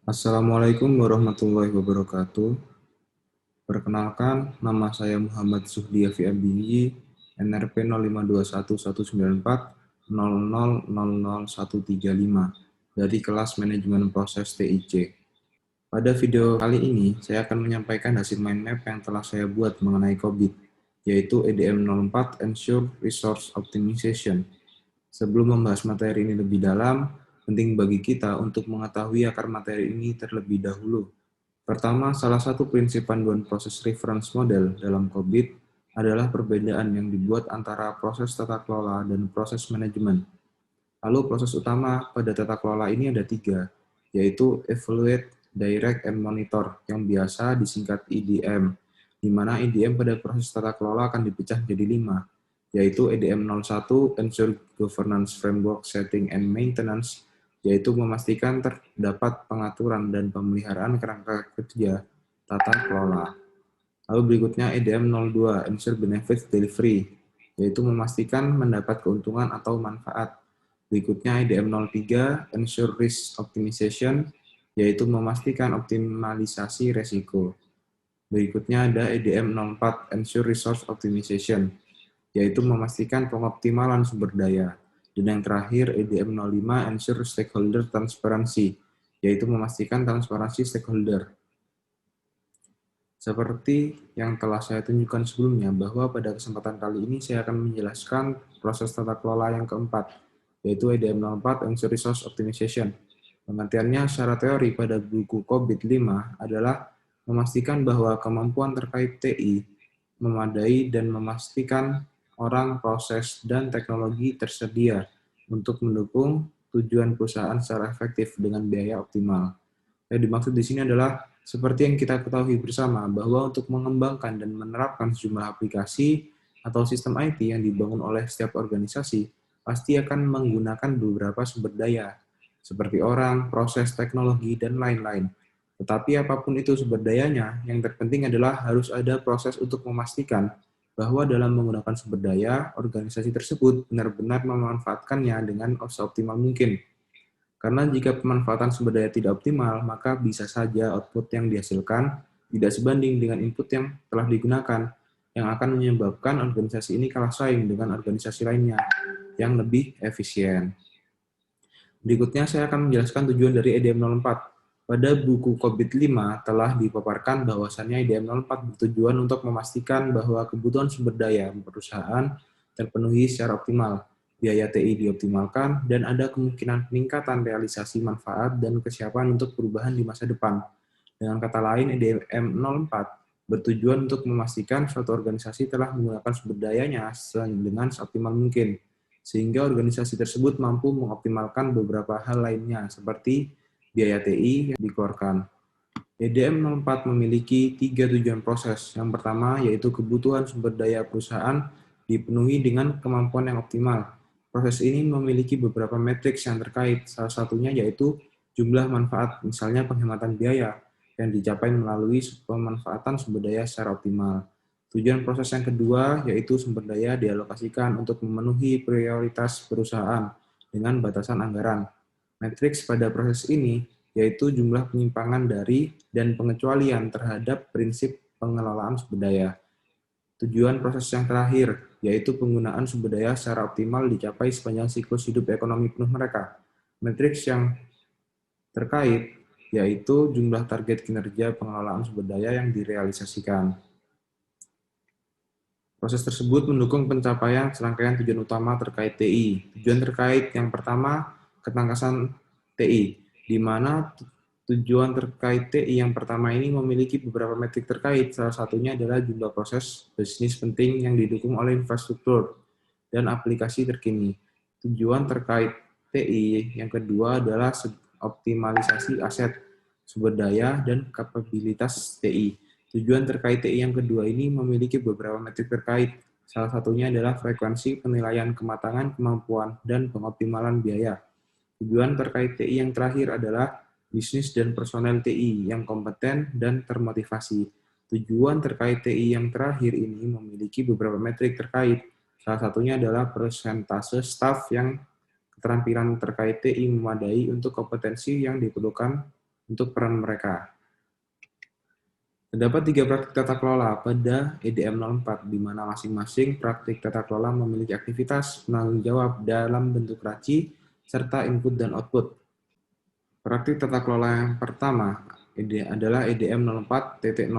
Assalamualaikum warahmatullahi wabarakatuh. Perkenalkan, nama saya Muhammad Zuhdi Yafi Abdiyyi, NRP 05211900000135 dari kelas Manajemen Proses TIC. Pada video kali ini, saya akan menyampaikan hasil mind map yang telah saya buat mengenai COVID, yaitu EDM04 Ensure Resource Optimization. Sebelum membahas materi ini lebih dalam, penting bagi kita untuk mengetahui akar materi ini terlebih dahulu. Pertama, salah satu prinsip panduan proses reference model dalam COVID adalah perbedaan yang dibuat antara proses tata kelola dan proses manajemen. Lalu proses utama pada tata kelola ini ada tiga, yaitu Evaluate, Direct, and Monitor, yang biasa disingkat EDM, di mana EDM pada proses tata kelola akan dipecah jadi 5, yaitu EDM 01, Ensure Governance Framework Setting and Maintenance, yaitu memastikan terdapat pengaturan dan pemeliharaan kerangka kerja tata kelola. Lalu berikutnya EDM 02, Ensure Benefit Delivery, yaitu memastikan mendapat keuntungan atau manfaat. Berikutnya EDM 03, Ensure Risk Optimization, yaitu memastikan optimalisasi resiko. Berikutnya ada EDM 04, Ensure Resource Optimization, yaitu memastikan pengoptimalan sumber daya. Dan yang terakhir, EDM 05, Ensure Stakeholder Transparency, yaitu memastikan transparansi stakeholder. Seperti yang telah saya tunjukkan sebelumnya, bahwa pada kesempatan kali ini saya akan menjelaskan proses tata kelola yang keempat, yaitu EDM 04, Ensure Resource Optimization. Pengertiannya secara teori pada buku COVID-5 adalah memastikan bahwa kemampuan terkait TI memadai dan memastikan orang, proses, dan teknologi tersedia untuk mendukung tujuan perusahaan secara efektif dengan biaya optimal. Yang dimaksud di sini adalah seperti yang kita ketahui bersama bahwa untuk mengembangkan dan menerapkan sejumlah aplikasi atau sistem IT yang dibangun oleh setiap organisasi pasti akan menggunakan beberapa sumber daya seperti orang, proses, teknologi, dan lain-lain. Tetapi apapun itu sumber dayanya, yang terpenting adalah harus ada proses untuk memastikan bahwa dalam menggunakan sumber daya, organisasi tersebut benar-benar memanfaatkannya dengan seoptimal mungkin. Karena jika pemanfaatan sumber daya tidak optimal, maka bisa saja output yang dihasilkan tidak sebanding dengan input yang telah digunakan, yang akan menyebabkan organisasi ini kalah saing dengan organisasi lainnya yang lebih efisien. Berikutnya saya akan menjelaskan tujuan dari EDM 04. Pada buku COVID-5 telah dipaparkan bahwasannya EDM 04 bertujuan untuk memastikan bahwa kebutuhan sumber daya perusahaan terpenuhi secara optimal, biaya TI dioptimalkan, dan ada kemungkinan peningkatan realisasi manfaat dan kesiapan untuk perubahan di masa depan. Dengan kata lain, EDM 04 bertujuan untuk memastikan suatu organisasi telah menggunakan sumber dayanya dengan seoptimal mungkin, sehingga organisasi tersebut mampu mengoptimalkan beberapa hal lainnya, seperti biaya TI yang dikeluarkan. EDM 04 memiliki 3 tujuan proses. Yang pertama yaitu kebutuhan sumber daya perusahaan dipenuhi dengan kemampuan yang optimal. Proses ini memiliki beberapa matriks yang terkait, salah satunya yaitu jumlah manfaat, misalnya penghematan biaya, yang dicapai melalui pemanfaatan sumber daya secara optimal. Tujuan proses yang kedua yaitu sumber daya dialokasikan untuk memenuhi prioritas perusahaan dengan batasan anggaran. Matriks pada proses ini yaitu jumlah penyimpangan dari dan pengecualian terhadap prinsip pengelolaan sumber daya. Tujuan proses yang terakhir, yaitu penggunaan sumber daya secara optimal dicapai sepanjang siklus hidup ekonomi penuh mereka. Matriks yang terkait yaitu jumlah target kinerja pengelolaan sumber daya yang direalisasikan. Proses tersebut mendukung pencapaian serangkaian tujuan utama terkait TI. Tujuan terkait yang pertama, ketangkasan TI, di mana tujuan terkait TI yang pertama ini memiliki beberapa metrik terkait. Salah satunya adalah jumlah proses bisnis penting yang didukung oleh infrastruktur dan aplikasi terkini. Tujuan terkait TI yang kedua adalah optimalisasi aset, sumber daya, dan kapabilitas TI. Tujuan terkait TI yang kedua ini memiliki beberapa metrik terkait. Salah satunya adalah frekuensi penilaian kematangan, kemampuan, dan pengoptimalan biaya. Tujuan terkait TI yang terakhir adalah bisnis dan personel TI yang kompeten dan termotivasi. Tujuan terkait TI yang terakhir ini memiliki beberapa metrik terkait. Salah satunya adalah persentase staf yang keterampilan terkait TI memadai untuk kompetensi yang diperlukan untuk peran mereka. Terdapat 3 praktik tata kelola pada EDM 04, di mana masing-masing praktik tata kelola memiliki aktivitas penanggung jawab dalam bentuk raci, serta input dan output. Praktik tata kelola yang pertama adalah EDM 04.01,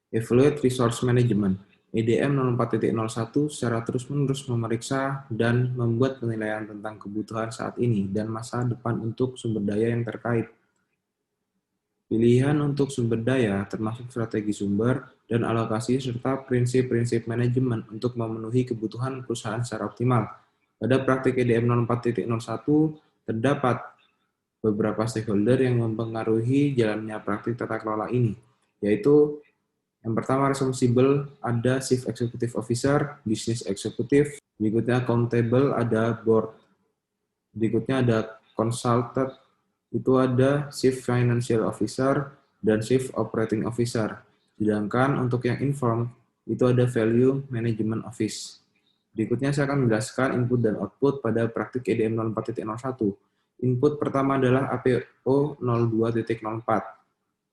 Evaluate Resource Management. EDM 04.01 secara terus-menerus memeriksa dan membuat penilaian tentang kebutuhan saat ini dan masa depan untuk sumber daya yang terkait. Pilihan untuk sumber daya termasuk strategi sumber dan alokasi serta prinsip-prinsip manajemen untuk memenuhi kebutuhan perusahaan secara optimal. Pada praktik EDM 04.01 terdapat beberapa stakeholder yang mempengaruhi jalannya praktik tata kelola ini, yaitu yang pertama responsible ada Chief Executive Officer, Business Executive, berikutnya accountable ada board, berikutnya ada consultant, itu ada Chief Financial Officer dan Chief Operating Officer. Sedangkan untuk yang informed itu ada Value Management Office. Berikutnya saya akan menjelaskan input dan output pada praktik EDM 04.01. Input pertama adalah APO 02.04.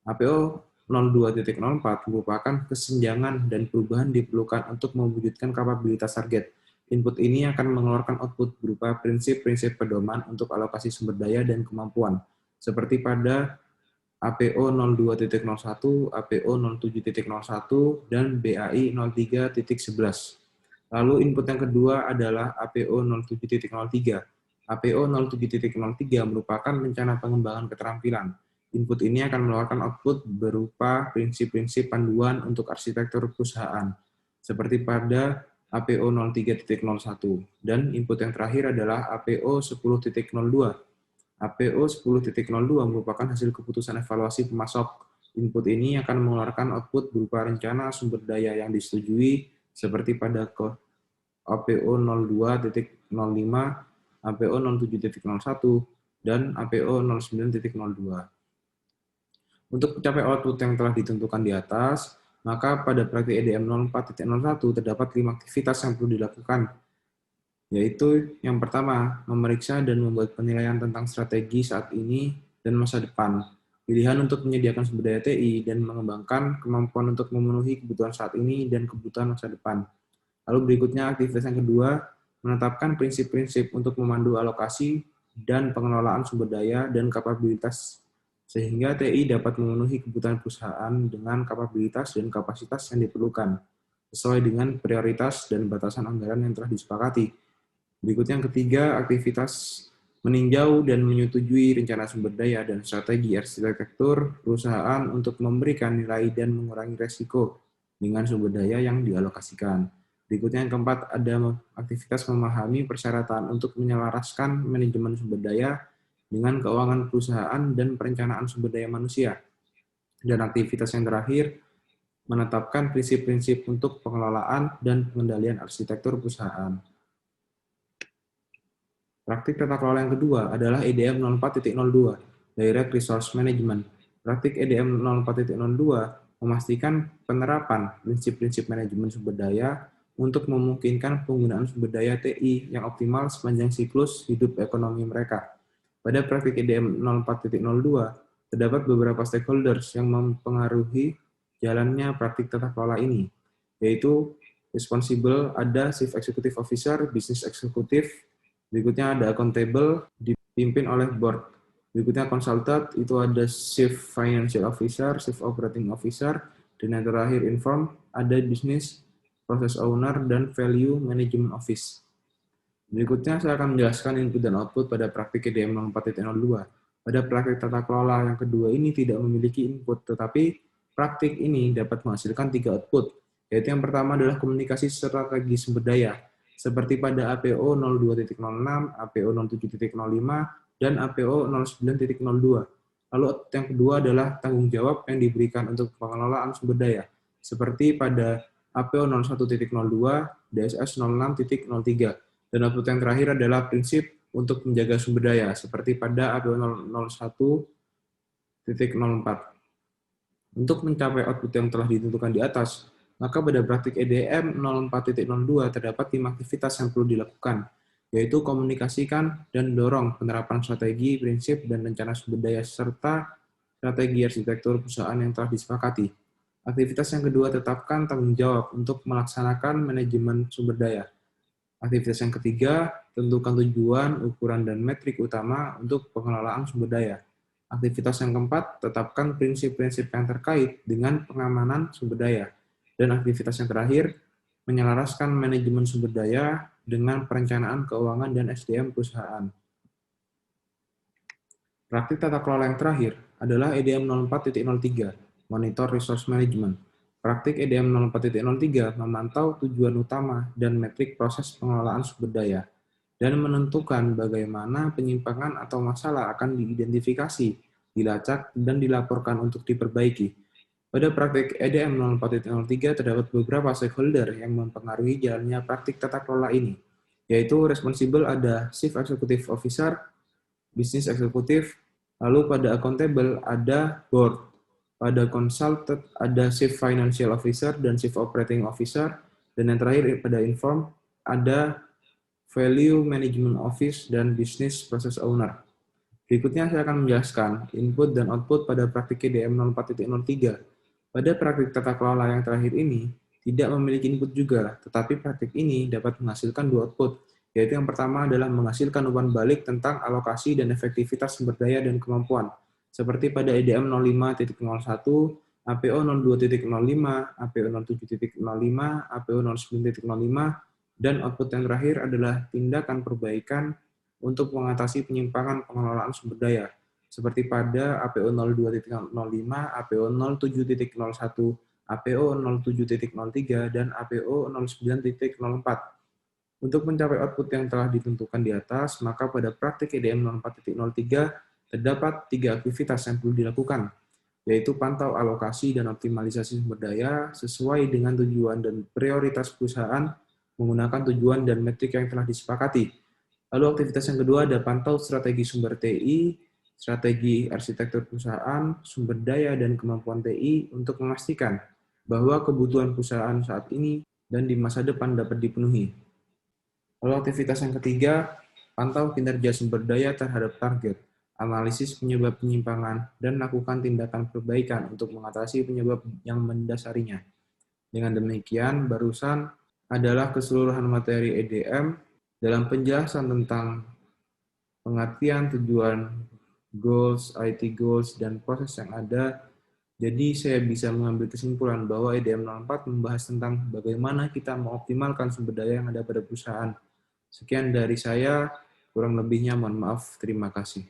APO 02.04 merupakan kesenjangan dan perubahan diperlukan untuk mewujudkan kapabilitas target. Input ini akan mengeluarkan output berupa prinsip-prinsip pedoman untuk alokasi sumber daya dan kemampuan, seperti pada APO 02.01, APO 07.01, dan BAI 03.11. Lalu input yang kedua adalah APO 07.03. APO 07.03 merupakan rencana pengembangan keterampilan. Input ini akan mengeluarkan output berupa prinsip-prinsip panduan untuk arsitektur perusahaan, seperti pada APO 03.01. Dan input yang terakhir adalah APO 10.02. APO 10.02 merupakan hasil keputusan evaluasi pemasok. Input ini akan mengeluarkan output berupa rencana sumber daya yang disetujui, seperti pada APO 02.05, APO 07.01, dan APO 09.02. Untuk mencapai output yang telah ditentukan di atas, maka pada praktik EDM 04.01 terdapat 5 aktivitas yang perlu dilakukan, yaitu yang pertama, memeriksa dan membuat penilaian tentang strategi saat ini dan masa depan, pilihan untuk menyediakan sumber daya TI, dan mengembangkan kemampuan untuk memenuhi kebutuhan saat ini dan kebutuhan masa depan. Lalu berikutnya, aktivitas yang kedua, menetapkan prinsip-prinsip untuk memandu alokasi dan pengelolaan sumber daya dan kapabilitas sehingga TI dapat memenuhi kebutuhan perusahaan dengan kapabilitas dan kapasitas yang diperlukan, sesuai dengan prioritas dan batasan anggaran yang telah disepakati. Berikutnya yang ketiga, aktivitas meninjau dan menyetujui rencana sumber daya dan strategi arsitektur perusahaan untuk memberikan nilai dan mengurangi resiko dengan sumber daya yang dialokasikan. Berikutnya yang keempat, ada aktivitas memahami persyaratan untuk menyelaraskan manajemen sumber daya dengan keuangan perusahaan dan perencanaan sumber daya manusia. Dan aktivitas yang terakhir, menetapkan prinsip-prinsip untuk pengelolaan dan pengendalian arsitektur perusahaan. Praktik tata kelola yang kedua adalah EDM 04.02, Direct Resource Management. Praktik EDM 04.02 memastikan penerapan prinsip-prinsip manajemen sumber daya untuk memungkinkan penggunaan sumber daya TI yang optimal sepanjang siklus hidup ekonomi mereka. Pada praktik EDM 04.02, terdapat beberapa stakeholders yang mempengaruhi jalannya praktik tata kelola ini, yaitu responsible ada Chief Executive Officer, Business Executive, berikutnya ada accountable, dipimpin oleh board, berikutnya consultant, itu ada Chief Financial Officer, Chief Operating Officer, dan yang terakhir inform, ada Business Process Owner, dan Value Management Office. Berikutnya saya akan menjelaskan input dan output pada praktik EDM 04.02. Pada praktik tata kelola yang kedua ini tidak memiliki input, tetapi praktik ini dapat menghasilkan 3 output, yaitu yang pertama adalah komunikasi strategi sumber daya, seperti pada APO 02.06, APO 07.05, dan APO 09.02. Lalu yang kedua adalah tanggung jawab yang diberikan untuk pengelolaan sumber daya, seperti pada APO 01.02, DSS 06.03. Dan output yang terakhir adalah prinsip untuk menjaga sumber daya, seperti pada APO 01.04. Untuk mencapai output yang telah ditentukan di atas, maka pada praktik EDM 04.02 terdapat 5 aktivitas yang perlu dilakukan, yaitu komunikasikan dan dorong penerapan strategi, prinsip, dan rencana sumber daya serta strategi arsitektur perusahaan yang telah disepakati. Aktivitas yang kedua, tetapkan tanggung jawab untuk melaksanakan manajemen sumber daya. Aktivitas yang ketiga, tentukan tujuan, ukuran, dan metrik utama untuk pengelolaan sumber daya. Aktivitas yang keempat, tetapkan prinsip-prinsip yang terkait dengan pengamanan sumber daya. Dan aktivitas yang terakhir, menyelaraskan manajemen sumber daya dengan perencanaan keuangan dan SDM perusahaan. Praktik tata kelola yang terakhir adalah EDM 04.03, Monitor Resource Management. Praktik EDM 04.03 memantau tujuan utama dan metrik proses pengelolaan sumber daya, dan menentukan bagaimana penyimpangan atau masalah akan diidentifikasi, dilacak, dan dilaporkan untuk diperbaiki. Pada praktik EDM 04.03 terdapat beberapa stakeholder yang mempengaruhi jalannya praktik tata kelola ini, yaitu responsible ada Chief Executive Officer, Business Executive, lalu pada accountable ada board, pada consulted ada Chief Financial Officer dan Chief Operating Officer, dan yang terakhir pada inform ada Value Management Office, dan Business Process Owner. Berikutnya saya akan menjelaskan input dan output pada praktik EDM 04.03. Pada praktik tata kelola yang terakhir ini, tidak memiliki input juga, tetapi praktik ini dapat menghasilkan dua output, yaitu yang pertama adalah menghasilkan umpan balik tentang alokasi dan efektivitas sumber daya dan kemampuan, seperti pada EDM 05.01, APO 02.05, APO 07.05, APO 09.05, dan output yang terakhir adalah tindakan perbaikan untuk mengatasi penyimpangan pengelolaan sumber daya, seperti pada APO 02.05, APO 07.01, APO 07.03, dan APO 09.04. Untuk mencapai output yang telah ditentukan di atas, maka pada praktik EDM 04.03 terdapat 3 aktivitas yang perlu dilakukan, yaitu pantau alokasi dan optimalisasi sumber daya sesuai dengan tujuan dan prioritas perusahaan menggunakan tujuan dan metrik yang telah disepakati. Lalu aktivitas yang kedua ada pantau strategi sumber TI, strategi arsitektur perusahaan, sumber daya, dan kemampuan TI untuk memastikan bahwa kebutuhan perusahaan saat ini dan di masa depan dapat dipenuhi. Lalu aktivitas yang ketiga, pantau kinerja sumber daya terhadap target, analisis penyebab penyimpangan, dan lakukan tindakan perbaikan untuk mengatasi penyebab yang mendasarinya. Dengan demikian, barusan adalah keseluruhan materi EDM dalam penjelasan tentang pengertian tujuan, goals, IT goals, dan proses yang ada. Jadi saya bisa mengambil kesimpulan bahwa EDM 04 membahas tentang bagaimana kita mengoptimalkan sumber daya yang ada pada perusahaan. Sekian dari saya, kurang lebihnya mohon maaf, terima kasih.